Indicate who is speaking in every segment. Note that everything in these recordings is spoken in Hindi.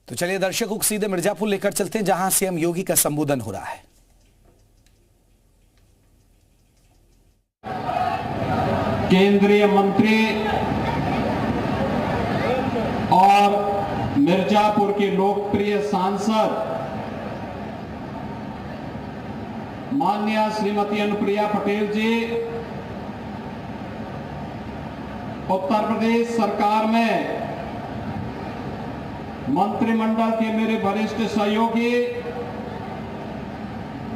Speaker 1: तो चलिए दर्शकों को सीधे मिर्जापुर लेकर चलते हैं, जहां सीएम योगी का संबोधन हो रहा है।
Speaker 2: केंद्रीय मंत्री और मिर्जापुर के लोकप्रिय सांसद माननीय श्रीमती अनुप्रिया पटेल जी उत्तर प्रदेश सरकार में मंत्रिमंडल के मेरे वरिष्ठ सहयोगी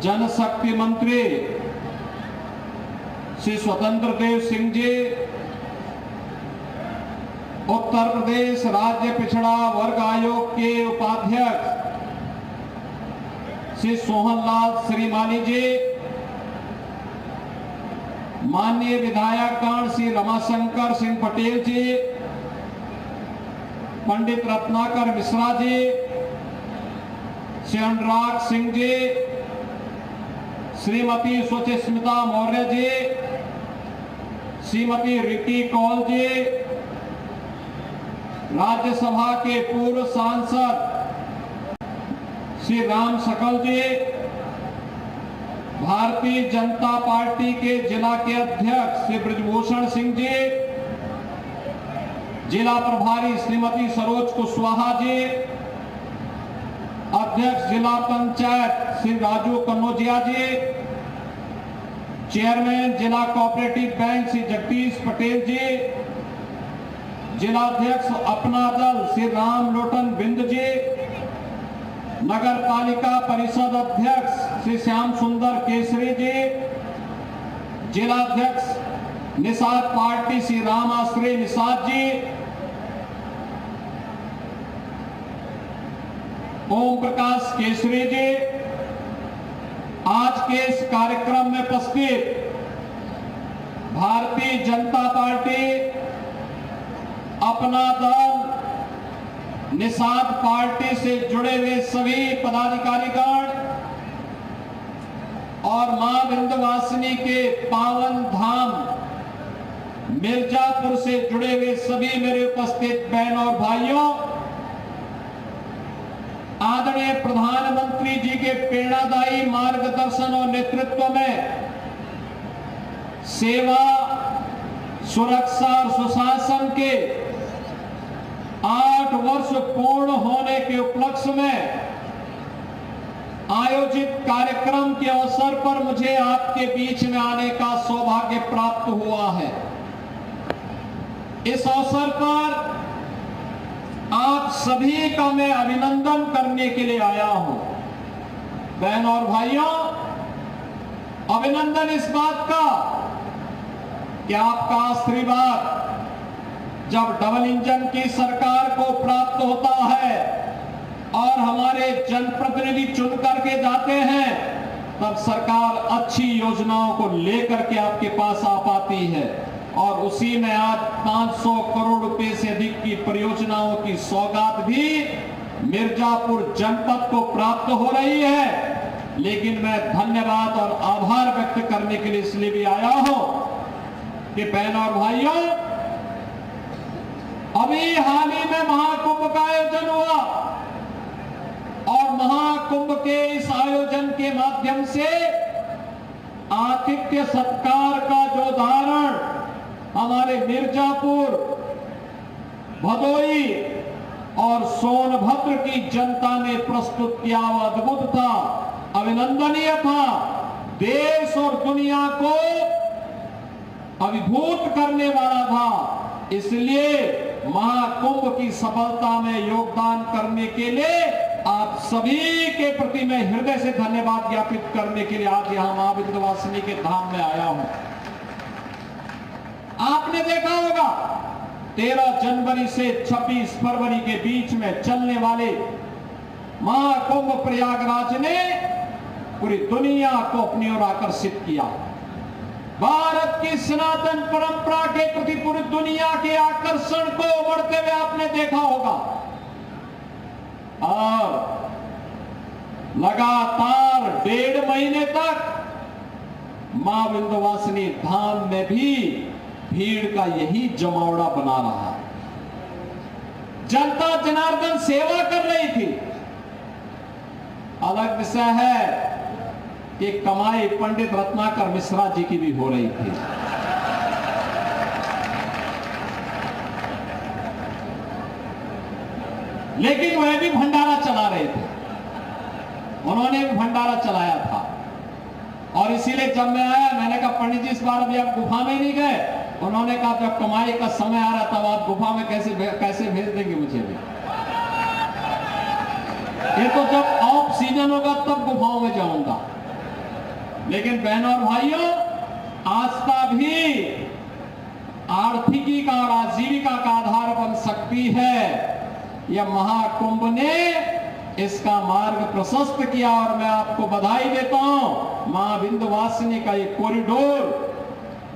Speaker 2: जनशक्ति मंत्री श्री स्वतंत्र देव सिंह जी, उत्तर प्रदेश राज्य पिछड़ा वर्ग आयोग के उपाध्यक्ष श्री सोहनलाल श्रीमाली जी, माननीय विधायकगण श्री रमाशंकर सिंह पटेल जी, पंडित रत्नाकर मिश्रा जी, श्री अनुराग सिंह जी, श्रीमती सुचिस्मिता मौर्य जी, श्रीमती रिकी कौल जी, राज्यसभा के पूर्व सांसद श्री राम सकल जी, भारतीय जनता पार्टी के जिला के अध्यक्ष श्री ब्रजभूषण सिंह जी, जिला प्रभारी श्रीमती सरोज कुशवाहा जी, अध्यक्ष जिला पंचायत श्री राजू कन्नौजिया जी, चेयरमैन जिला कोऑपरेटिव बैंक श्री जगदीश पटेल जी, जिलाध्यक्ष अपना दल श्री राम लोटन बिंद जी, नगर पालिका परिषद अध्यक्ष श्री श्याम सुंदर केसरी जी, जिलाध्यक्ष निषाद पार्टी श्री राम आश्रय निषाद जी, ओम प्रकाश केसरी जी, आज के इस कार्यक्रम में उपस्थित भारतीय जनता पार्टी, अपना दल, निषाद पार्टी से जुड़े हुए सभी पदाधिकारीगण और मां विंध्यवासिनी के पावन धाम मिर्जापुर से जुड़े हुए सभी मेरे उपस्थित बहन और भाइयों, आदरणीय प्रधानमंत्री जी के प्रेरणादायी मार्गदर्शन और नेतृत्व में सेवा, सुरक्षा और सुशासन के 8 वर्ष पूर्ण होने के उपलक्ष्य में आयोजित कार्यक्रम के अवसर पर मुझे आपके बीच में आने का सौभाग्य प्राप्त हुआ है। इस अवसर पर आप सभी का मैं अभिनंदन करने के लिए आया हूं। बहन और भाइयों, अभिनंदन इस बात का कि आपका आशीर्वाद जब डबल इंजन की सरकार को प्राप्त होता है और हमारे जनप्रतिनिधि चुन करके जाते हैं, तब सरकार अच्छी योजनाओं को लेकर के आपके पास आ पाती है और उसी में आज 500 करोड़ रुपए से अधिक की परियोजनाओं की सौगात भी मिर्जापुर जनपद को प्राप्त हो रही है। लेकिन मैं धन्यवाद और आभार व्यक्त करने के लिए इसलिए भी आया हूं कि बहन और भाइयों, अभी हाल ही में महाकुंभ का आयोजन हुआ और महाकुंभ के इस आयोजन के माध्यम से आतिथ्य सत्कार का जो उदाहरण हमारे मिर्जापुर, भदोई और सोनभद्र की जनता ने प्रस्तुत किया, वह अद्भुत था, अभिनंदनीय था, देश और दुनिया को अभिभूत करने वाला था। इसलिए महाकुंभ की सफलता में योगदान करने के लिए आप सभी के प्रति मैं हृदय से धन्यवाद ज्ञापित करने के लिए आज यहां मां विंध्यवासिनी के धाम में आया हूं। आपने देखा होगा 13 जनवरी से 26 फरवरी के बीच में चलने वाले महाकुंभ प्रयागराज ने पूरी दुनिया को अपनी ओर आकर्षित किया। भारत की सनातन परंपरा के प्रति पूरी दुनिया के आकर्षण को बढ़ते हुए आपने देखा होगा और लगातार 1.5 महीने तक मां विंध्यवासिनी धाम में भी भीड़ का यही जमावड़ा बना रहा। जनता जनार्दन सेवा कर रही थी, अलग विषय है कि कमाई पंडित रत्नाकर मिश्रा जी की भी हो रही थी। लेकिन वह भी भंडारा चला रहे थे, उन्होंने भी भंडारा चलाया था। और इसीलिए जब मैं आया, मैंने कहा पंडित जी इस बार अभी आप गुफा में नहीं गए। उन्होंने कहा जब कमाई का समय आ रहा तब आप गुफा में कैसे भेज देंगे मुझे भी। ये तो जब ऑफ सीजन होगा तब गुफाओं में जाऊंगा। लेकिन बहनों और भाइयों, आस्था भी आर्थिकी का और आजीविका का आधार बन सकती है। यह महाकुंभ ने इसका मार्ग प्रशस्त किया और मैं आपको बधाई देता हूं। मां विंध्यवासिनी का ये कॉरिडोर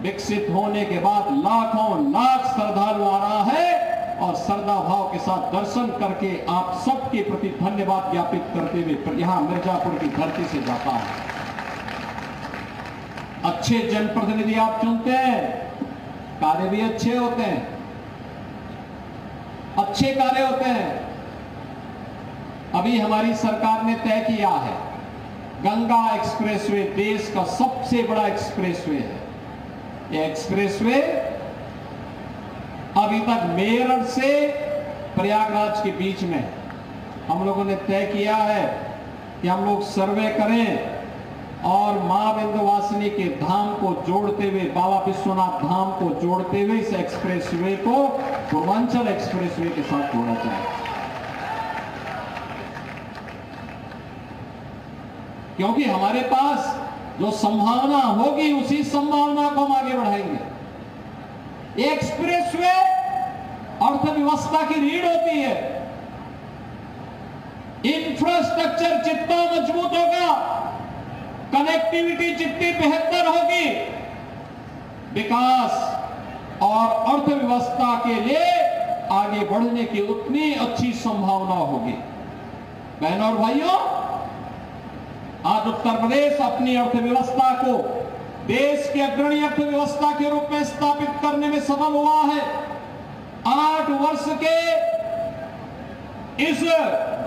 Speaker 2: विकसित होने के बाद लाखों लाख श्रद्धालु आ रहा है और श्रद्धा भाव के साथ दर्शन करके आप सबके प्रति धन्यवाद ज्ञापित करते हुए यहां मिर्जापुर की धरती से जाता है। अच्छे जनप्रतिनिधि आप चुनते हैं, कार्य भी अच्छे होते हैं, अच्छे कार्य होते हैं। अभी हमारी सरकार ने तय किया है, गंगा एक्सप्रेसवे देश का सबसे बड़ा एक्सप्रेसवे है। यह एक्सप्रेसवे अभी तक मेरठ से प्रयागराज के बीच में हम लोगों ने तय किया है कि हम लोग सर्वे करें और मां विंध्यवासिनी के धाम को जोड़ते हुए, बाबा विश्वनाथ धाम को जोड़ते हुए इस एक्सप्रेसवे को पूर्वांचल एक्सप्रेसवे के साथ जोड़ा जाए। क्योंकि हमारे पास जो संभावना होगी उसी संभावना को हम आगे बढ़ाएंगे। एक्सप्रेसवे अर्थव्यवस्था की रीढ़ होती है। इंफ्रास्ट्रक्चर जितना मजबूत होगा, कनेक्टिविटी जितनी बेहतर होगी, विकास और अर्थव्यवस्था के लिए आगे बढ़ने की उतनी अच्छी संभावना होगी। बहनों और भाइयों, आज उत्तर प्रदेश अपनी अर्थव्यवस्था को देश की अग्रणी अर्थव्यवस्था के रूप में स्थापित करने में सफल हुआ है। 8 वर्ष के इस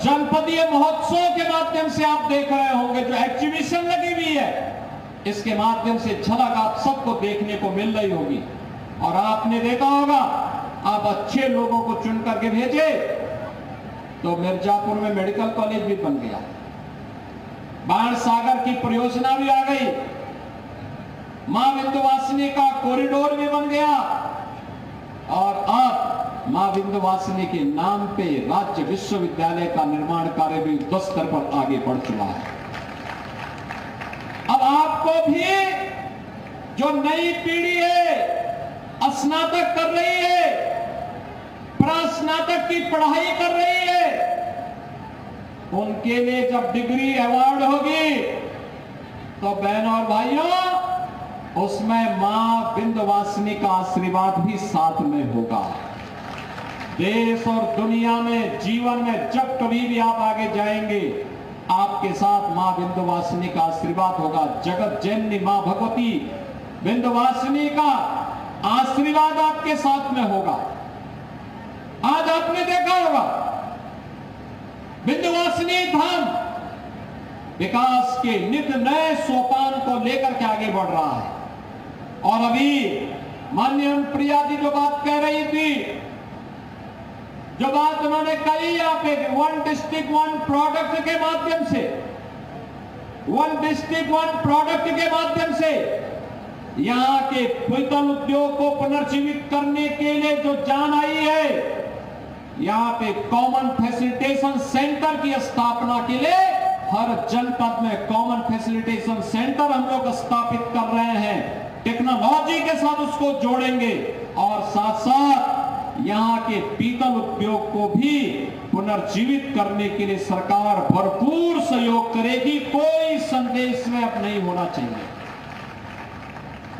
Speaker 2: जनपदीय महोत्सव के माध्यम से आप देख रहे होंगे, जो एग्जीबिशन लगी हुई है, इसके माध्यम से झलक आप सबको देखने को मिल रही होगी। और आपने देखा होगा, आप अच्छे लोगों को चुन करके भेजे तो मिर्जापुर में मेडिकल कॉलेज भी बन गया, बाण सागर की परियोजना भी आ गई, मां विंध्यवासिनी का कॉरिडोर भी बन गया और अब मां विंध्यवासिनी के नाम पे राज्य विश्वविद्यालय का निर्माण कार्य भी युद्ध स्तर पर आगे बढ़ चुका है। अब आपको भी जो नई पीढ़ी है, स्नातक कर रही है, प्रास्नातक की पढ़ाई कर रही है, उनके लिए जब डिग्री अवार्ड होगी तो बहनों और भाइयों, उसमें मां विंध्यवासिनी का आशीर्वाद भी साथ में होगा। देश और दुनिया में, जीवन में जब कभी भी आप आगे जाएंगे, आपके साथ मां विंध्यवासिनी का आशीर्वाद होगा। जगत जननी मां भगवती विंध्यवासिनी का आशीर्वाद आपके साथ में होगा। आज आपने देखा होगा, विंध्यवासिनी धाम विकास के नित नए सोपान को लेकर के आगे बढ़ रहा है। और अभी माननीय प्रिया जी जो बात कह रही थी, जो बात उन्होंने कही यहाँ पे, 1 डिस्ट्रिक्ट 1 प्रोडक्ट के माध्यम से, 1 डिस्ट्रिक्ट 1 प्रोडक्ट के माध्यम से यहाँ के पीतल उद्योग को पुनर्जीवित करने के लिए जो जान आई है, यहाँ पे कॉमन फैसिलिटेशन सेंटर की स्थापना के लिए हर जनपद में कॉमन फैसिलिटेशन सेंटर हम लोग स्थापित कर रहे हैं। टेक्नोलॉजी के साथ उसको जोड़ेंगे और साथ साथ यहाँ के पीतल उद्योग को भी पुनर्जीवित करने के लिए सरकार भरपूर सहयोग करेगी। कोई संदेश में अब नहीं होना चाहिए।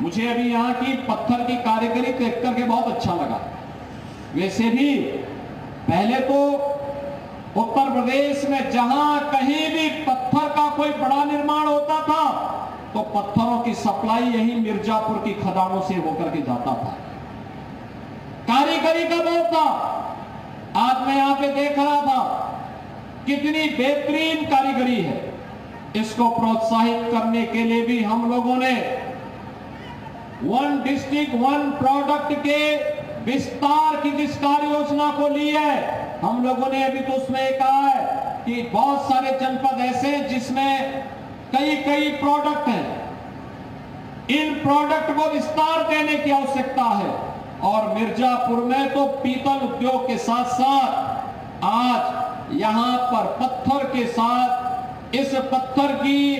Speaker 2: मुझे अभी यहाँ की पत्थर की कारीगरी देख करके बहुत अच्छा लगा। वैसे भी पहले तो उत्तर प्रदेश में जहां कहीं भी पत्थर का कोई बड़ा निर्माण होता था तो पत्थरों की सप्लाई यही मिर्जापुर की खदानों से होकर के जाता था। कारीगरी का बहुत था। आज मैं यहां पे देख रहा था कितनी बेहतरीन कारीगरी है। इसको प्रोत्साहित करने के लिए भी हम लोगों ने वन डिस्ट्रिक्ट वन प्रोडक्ट के विस्तार की जिस कार्य योजना को ली है, हम लोगों ने अभी तो उसमें कहा है कि बहुत सारे जनपद ऐसे हैं जिसमें कई कई प्रोडक्ट हैं। इन प्रोडक्ट को विस्तार देने की आवश्यकता है। और मिर्जापुर में तो पीतल उद्योग के साथ साथ आज यहां पर पत्थर के साथ इस पत्थर की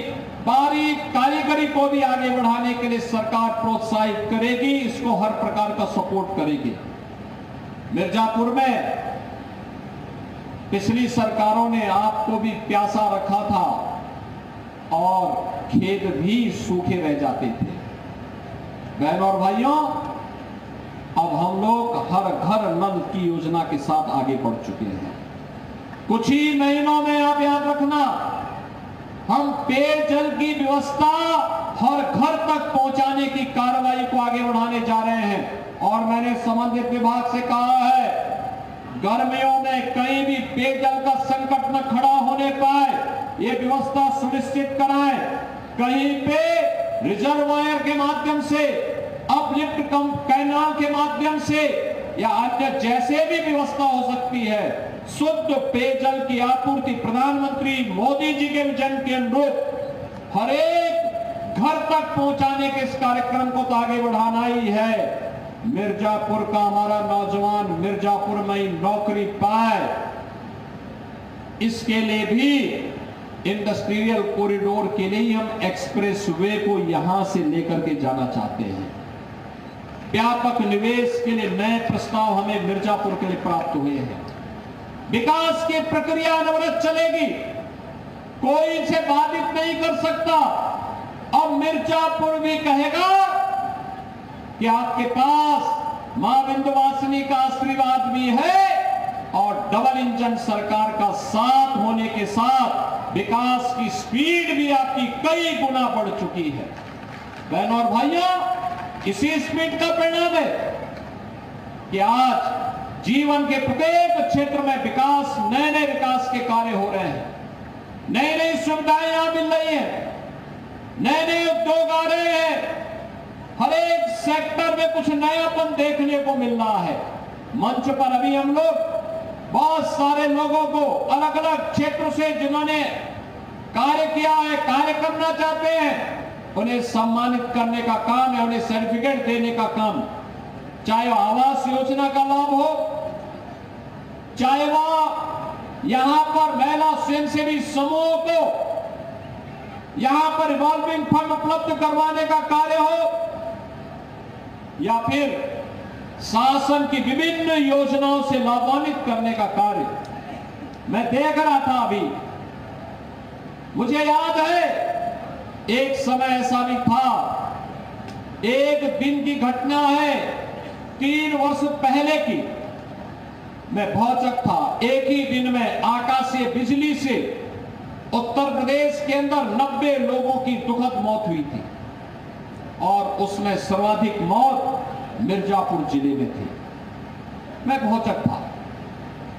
Speaker 2: बारीक कारीगरी को भी आगे बढ़ाने के लिए सरकार प्रोत्साहित करेगी, इसको हर प्रकार का सपोर्ट करेगी। मिर्जापुर में पिछली सरकारों ने आपको भी प्यासा रखा था और खेत भी सूखे रह जाते थे। बहनों और भाइयों, अब हम लोग हर घर नल की योजना के साथ आगे बढ़ चुके हैं। कुछ ही महीनों में आप याद रखना, हम पेयजल की व्यवस्था हर घर तक पहुंचाने की कार्रवाई को आगे बढ़ाने जा रहे हैं। और मैंने संबंधित विभाग से कहा है, गर्मियों में कहीं भी पेयजल का संकट न खड़ा होने पाए, ये व्यवस्था सुनिश्चित कराएं। कहीं पे रिजर्वायर के माध्यम से, अपलिफ्ट कैनाल के माध्यम से या अन्य जैसे भी व्यवस्था हो सकती है, शुद्ध पेयजल की आपूर्ति प्रधानमंत्री मोदी जी के विजन के अनुरूप हर एक घर तक पहुंचाने के इस कार्यक्रम को तो आगे बढ़ाना ही है। मिर्जापुर का हमारा नौजवान मिर्जापुर में ही नौकरी पाए, इसके लिए भी इंडस्ट्रियल कॉरिडोर के लिए हम एक्सप्रेस वे को यहां से लेकर के जाना चाहते हैं। व्यापक निवेश के लिए नए प्रस्ताव हमें मिर्जापुर के लिए प्राप्त हुए हैं। विकास की प्रक्रिया अनवरत चलेगी, कोई इसे बाधित नहीं कर सकता। अब मिर्जापुर भी कहेगा कि आपके पास मां विंध्यवासिनी का आशीर्वाद भी है और डबल इंजन सरकार का साथ होने के साथ विकास की स्पीड भी आपकी कई गुना बढ़ चुकी है। बहनों और भाइयों, इसी स्पीड का परिणाम है कि आज जीवन के प्रत्येक क्षेत्र में विकास, नए नए विकास के कार्य हो रहे हैं, नई नई सुविधाएं यहां मिल रही हैं, नए नए उद्योग आ रहे हैं, हर एक सेक्टर में कुछ नयापन देखने को मिल रहा है। मंच पर अभी हम लोग बहुत सारे लोगों को अलग अलग क्षेत्रों से जिन्होंने कार्य किया है, कार्य करना चाहते हैं, उन्हें सम्मानित करने का काम है, उन्हें सर्टिफिकेट देने का काम, चाहे वो आवास योजना का लाभ हो, चाहे वो यहां पर महिला स्वयंसेवी समूहों को यहां पर रिवॉल्विंग फंड उपलब्ध करवाने का कार्य हो, या फिर शासन की विभिन्न योजनाओं से लाभान्वित करने का कार्य। मैं देख रहा था अभी, मुझे याद है एक समय ऐसा भी था, एक दिन की घटना है 3 वर्ष पहले की, मैं भौचक था। एक ही दिन में आकाशीय बिजली से उत्तर प्रदेश के अंदर 90 लोगों की दुखद मौत हुई थी और उसमें सर्वाधिक मौत मिर्जापुर जिले में थी। मैं भौचक था।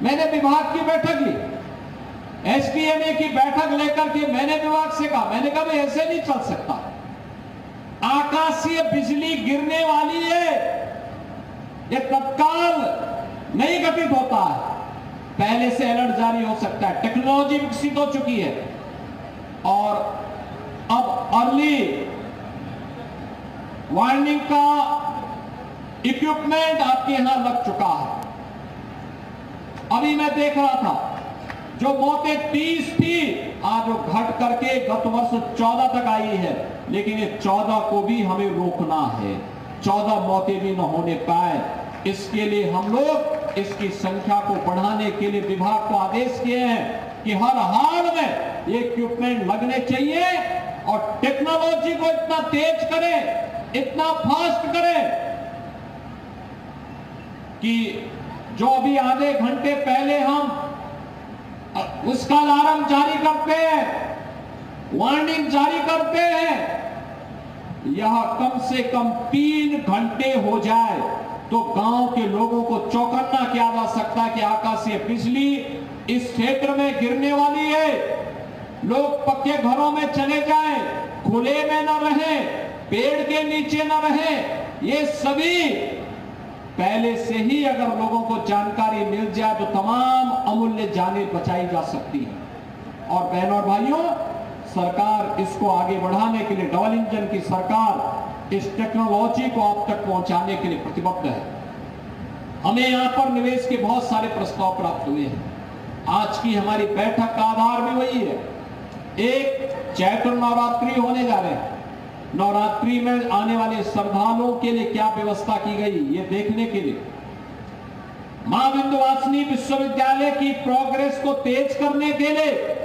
Speaker 2: मैंने विभाग की बैठक ली, एसडीएमए की बैठक लेकर के मैंने विभाग से कहा, मैंने कहा भाई ऐसे नहीं चल सकता, आकाशीय बिजली गिरने वाली है, ये तत्काल नहीं घटित होता है, पहले से अलर्ट जारी हो सकता है, टेक्नोलॉजी विकसित हो चुकी है और अब अर्ली वार्निंग का इक्विपमेंट आपके यहां लग चुका है। अभी मैं देख रहा था, जो मौतें 30 थी आज वो घट करके गत वर्ष 14 तक आई है, लेकिन ये 14 को भी हमें रोकना है, 14 मौतें भी न होने पाए। इसके लिए हम लोग इसकी संख्या को बढ़ाने के लिए विभाग को आदेश किए हैं कि हर हाल में ये इक्विपमेंट लगने चाहिए और टेक्नोलॉजी को इतना तेज करें, इतना फास्ट करें कि जो अभी आधे घंटे पहले हम उसका अलार्म जारी करते हैं, वार्निंग जारी करते हैं, यह कम से कम 3 घंटे हो जाए तो गांव के लोगों को चौकन्ना किया जा सकता है कि आकाशीय बिजली इस क्षेत्र में गिरने वाली है। लोग पक्के घरों में चले जाएं, खुले में न रहें, पेड़ के नीचे न रहें, ये सभी पहले से ही अगर लोगों को जानकारी मिल जाए तो तमाम अमूल्य जानें बचाई जा सकती हैं। और बहनों और भाइयों, सरकार इसको आगे बढ़ाने के लिए, डबल इंजन की सरकार इस टेक्नोलॉजी को आप तक पहुंचाने के लिए प्रतिबद्ध है। हमें यहां पर निवेश के बहुत सारे प्रस्ताव प्राप्त हुए हैं। आज की हमारी बैठक का आधार भी वही है। एक, चैत्र नवरात्रि होने जा रहे हैं। नवरात्रि में आने वाले श्रद्धालुओं के लिए क्या व्यवस्था की गई, ये देखने के लिए मां विंध्यवासिनी विश्वविद्यालय की प्रोग्रेस को तेज करने के लिए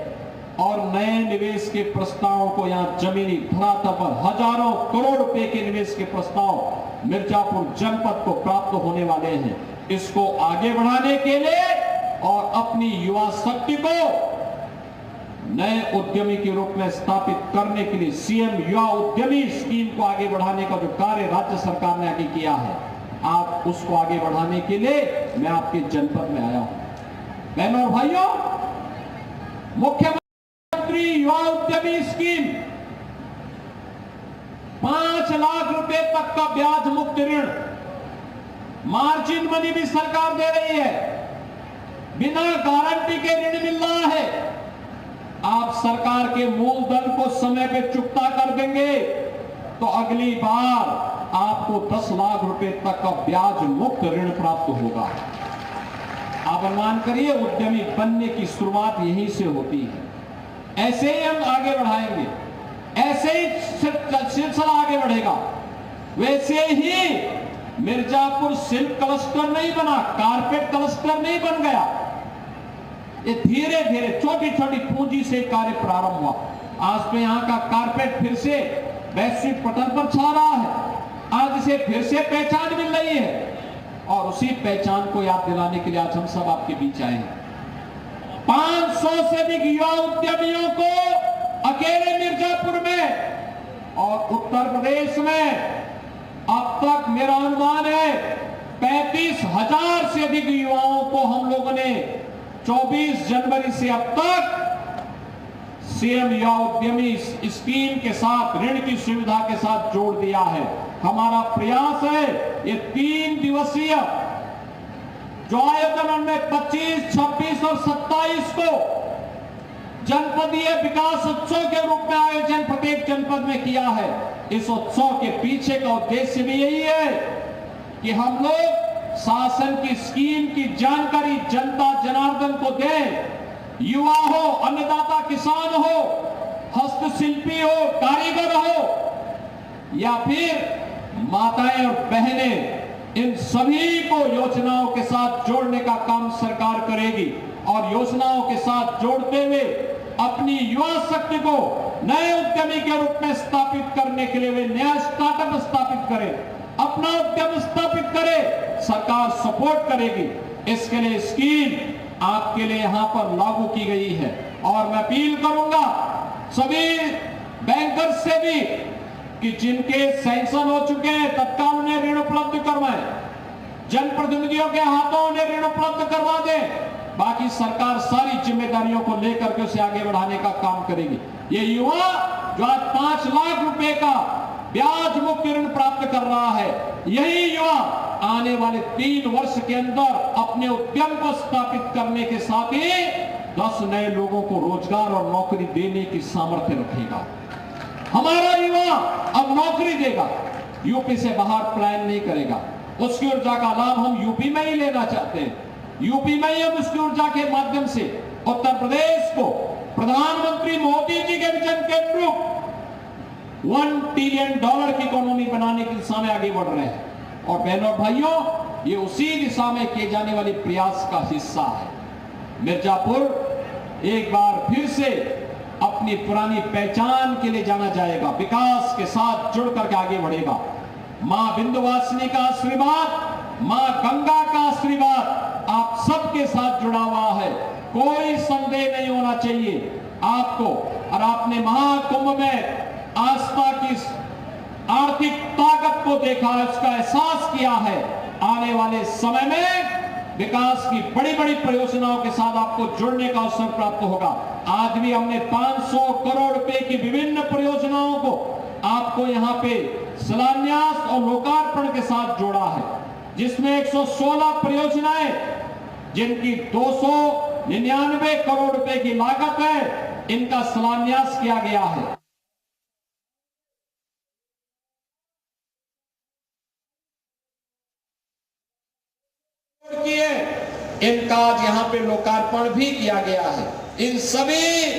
Speaker 2: और नए निवेश के प्रस्तावों को यहां जमीनी धरातल पर हजारों करोड़ रुपए के निवेश के प्रस्ताव मिर्जापुर जनपद को प्राप्त होने वाले हैं। इसको आगे बढ़ाने के लिए और अपनी युवा शक्ति को नए उद्यमी के रूप में स्थापित करने के लिए सीएम युवा उद्यमी स्कीम को आगे बढ़ाने का जो कार्य राज्य सरकार ने आगे किया है, आप उसको आगे बढ़ाने के लिए मैं आपके जनपद में आया हूं। बहनों और भाइयों, मुख्यमंत्री युवा उद्यमी स्कीम 5 लाख रुपए तक का ब्याज मुक्त ऋण, मार्जिन मनी भी सरकार दे रही है, बिना गारंटी के ऋण मिल रहा है। आप सरकार के मूलधन को समय पे चुकता कर देंगे तो अगली बार आपको 10 लाख रुपए तक का ब्याज मुक्त ऋण प्राप्त होगा। आप अनुमान करिए, उद्यमी बनने की शुरुआत यहीं से होती है। ऐसे ही हम आगे बढ़ाएंगे, ऐसे ही सिलसिला आगे बढ़ेगा। वैसे ही मिर्जापुर सिल्क क्लस्टर नहीं बना, कारपेट क्लस्टर नहीं बन गया। ये धीरे धीरे छोटी छोटी पूंजी से कार्य प्रारंभ हुआ। आज तो यहाँ का कारपेट फिर से वैश्विक पटल पर छा रहा है। आज इसे फिर से पहचान मिल रही है और उसी पहचान को याद दिलाने के लिए आज हम सब आपके बीच आए हैं। 500 से अधिक युवा उद्यमियों को अकेले मिर्जापुर में और उत्तर प्रदेश में अब तक मेरा अनुमान है 35,000 से अधिक युवाओं को हम लोगों ने 24 जनवरी से अब तक सीएम युवा उद्यमी स्कीम के साथ, ऋण की सुविधा के साथ जोड़ दिया है। हमारा प्रयास है ये 3 दिवसीय जो आयोजन में 25, 26 और 27 को जनपदीय विकास उत्सव के रूप में आयोजन प्रत्येक जनपद में किया है। इस उत्सव के पीछे का उद्देश्य भी यही है कि हम लोग शासन की स्कीम की जानकारी जनता जनार्दन को दें। युवा हो, अन्नदाता किसान हो, हस्तशिल्पी हो, कारीगर हो या फिर माताएं और बहनें, इन सभी को योजनाओं के साथ जोड़ने का काम सरकार करेगी। और योजनाओं के साथ जोड़ते हुए अपनी युवा शक्ति को नए उद्यमी के रूप में स्थापित करने के लिए वे नया स्टार्टअप स्थापित करें, अपना उद्यम स्थापित करे, सरकार सपोर्ट करेगी। इसके लिए स्कीम आपके लिए यहां पर लागू की गई है। और मैं अपील करूंगा सभी बैंकर्स से भी कि जिनके सैंक्शन हो चुके हैं तत्काल उन्हें ऋण उपलब्ध करवाएं, जनप्रतिनिधियों के हाथों उन्हें ऋण उपलब्ध करवा दें। बाकी सरकार सारी जिम्मेदारियों को लेकर के उसे आगे बढ़ाने का काम करेगी। ये युवा जो आज 5 लाख रुपए का ब्याज मुक्त ऋण प्राप्त कर रहा है, यही युवा आने वाले 3 वर्ष के अंदर अपने उद्यम को स्थापित करने के साथ ही 10 नए लोगों को रोजगार और नौकरी देने की सामर्थ्य रखेगा। हमारा युवा अब नौकरी देगा, यूपी से बाहर प्लान नहीं करेगा। उसकी ऊर्जा का लाभ हम यूपी में ही लेना चाहते हैं। यूपी में ही हम उसकी ऊर्जा के माध्यम से उत्तर प्रदेश को प्रधानमंत्री मोदी जी के विजन के अनुरूप $1 ट्रिलियन की इकोनॉमी बनाने की दिशा में आगे बढ़ रहे हैं। और बहनों और भाइयों, ये उसी दिशा में किए जाने वाले प्रयास का हिस्सा है। मिर्जापुर एक बार फिर से अपनी पुरानी पहचान के लिए जाना जाएगा, विकास के साथ जुड़ करके आगे बढ़ेगा। मां विंध्यवासिनी का आशीर्वाद, मां गंगा का आशीर्वाद आप सबके साथ जुड़ा हुआ है, कोई संदेह नहीं होना चाहिए आपको। और आपने महाकुंभ में आस्था की आर्थिक ताकत को देखा है, उसका एहसास किया है। आने वाले समय में विकास की बड़ी बड़ी परियोजनाओं के साथ आपको जुड़ने का अवसर प्राप्त होगा। आज भी हमने 500 करोड़ रुपए की विभिन्न परियोजनाओं को आपको यहाँ पे शिलान्यास और लोकार्पण के साथ जोड़ा है, जिसमें 116 परियोजनाएं जिनकी 299 करोड़ रुपए की लागत है, इनका शिलान्यास किया गया है। इनका आज यहाँ पे लोकार्पण भी किया गया है। इन सभी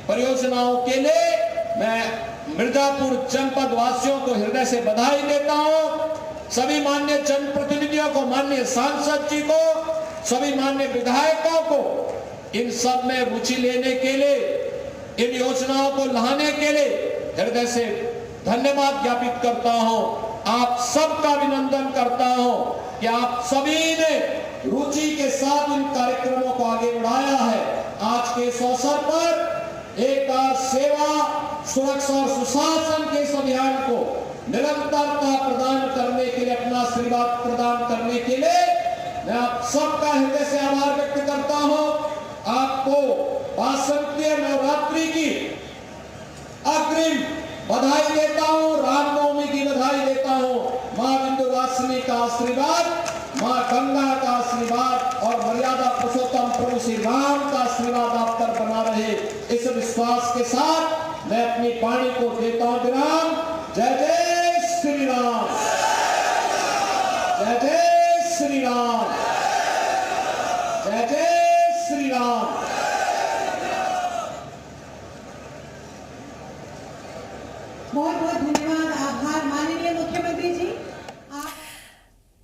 Speaker 2: परियोजनाओं के लिए मैं मिर्जापुर जनपद वासियों को हृदय से बधाई देता हूं। सभी माननीय जनप्रतिनिधियों को, माननीय सांसद जी को, सभी माननीय विधायकों को इन सब में रुचि लेने के लिए, इन योजनाओं को लाने के लिए हृदय से धन्यवाद ज्ञापित करता हूं। आप सबका अभिनंदन करता हूं कि आप सभी ने रुचि के साथ इन कार्यक्रमों को आगे बढ़ाया है। आज के इस अवसर पर एक बार सेवा, सुरक्षा और सुशासन के इस अभियान को निरंतरता प्रदान करने के लिए, अपना आशीर्वाद प्रदान करने के लिए मैं आप सबका हृदय से आभार व्यक्त करता हूं। आपको वासंतीय नवरात्रि की अग्रिम बधाई देता हूं, रामनवमी की बधाई देता हूं। मां विंध्यवासिनी का आशीर्वाद, मां गंगा का आशीर्वाद और मर्यादा पुरुषोत्तम प्रभु श्री राम का आशीर्वाद आप पर बना रहे, इस विश्वास के साथ मैं अपनी वाणी को देता हूं विराम। जय जय श्री राम, जय जय श्री राम, जय जय श्री राम।
Speaker 3: बहुत बहुत धन्यवाद, आभार माननीय मुख्यमंत्री जी।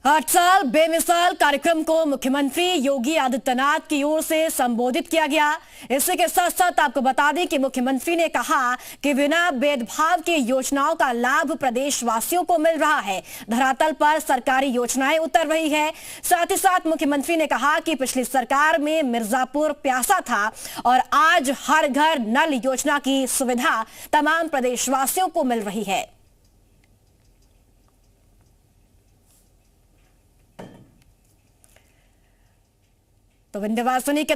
Speaker 4: 8 साल बेमिसाल कार्यक्रम को मुख्यमंत्री योगी आदित्यनाथ की ओर से संबोधित किया गया। इसी के साथ साथ आपको बता दें कि मुख्यमंत्री ने कहा कि बिना भेदभाव की योजनाओं का लाभ प्रदेशवासियों को मिल रहा है, धरातल पर सरकारी योजनाएं उतर रही है। साथ ही साथ मुख्यमंत्री ने कहा कि पिछली सरकार में मिर्जापुर प्यासा था और आज हर घर नल योजना की सुविधा तमाम प्रदेशवासियों को मिल रही है। तो विंध्यवासिनी के